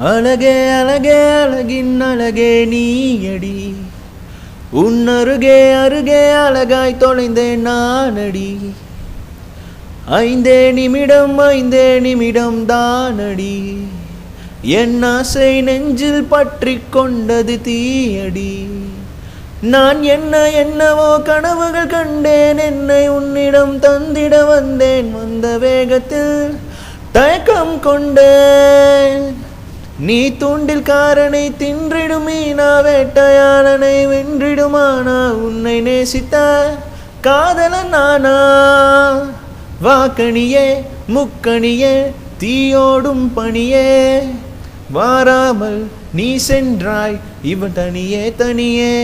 அழகே அழகே அழகின் அழகே நீயடி உன் அருகே அருகே அழகாய் தொலைந்தேன் நானடி ஐந்தே நிமிடம் தானடி என் ஆசை நெஞ்சில் பற்றி கொண்டது தீயடி நான் என்னவோ கனவுகள் கண்டேன் என்னை உன்னிடம் தந்திட வந்தேன் வந்த வேகத்தில் தயக்கம் கொண்டேன் நீ தூண்டில் காரனை தின்றிடும் மீனா வேட்டையாளனை வென்றிடுமானா உன்னை நேசித்த காதலன் நானா வாக்கணியே முக்கணியே தீயோடும் பணியே வாராமல் நீ சென்றாய் இவன் தனியே தனியே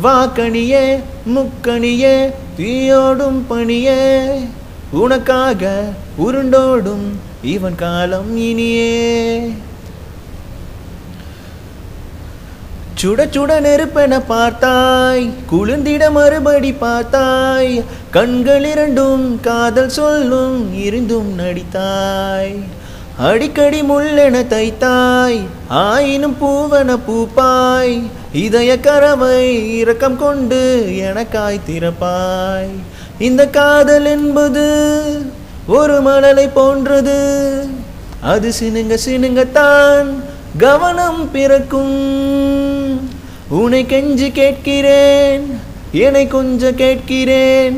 வாக்கணியே முக்கணியே தீயோடும் பணியே உனக்காக உருண்டோடும் இவன் காலம் இனியே சுட சுட நெருப்பென பார்த்தாய் குளிர்ந்திட மறுபடி பார்த்தாய் கண்கள் இரண்டும் காதல் சொல்லும் இருந்தும் நடித்தாய் அடிக்கடி முள்ளென தைத்தாய் ஆயினும் பூவன பூப்பாய் இதய கரவை இரக்கம் கொண்டு எனக்காய் திறப்பாய் இந்த காதல் என்பது ஒரு மணலை போன்றது அது சினுங்க சினுங்கத்தான் கவனம் பிறக்கும் உன்னை கெஞ்சி கேட்கிறேன் என்னை கொஞ்சம் கேட்கிறேன்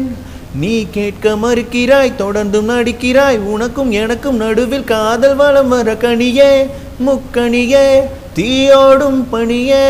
நீ கேட்க மறுக்கிறாய் தொடர்ந்தும் நடிக்கிறாய் உனக்கும் எனக்கும் நடுவில் காதல் வளம் வர கனியே முக்கணியே தீயோடும் பணியே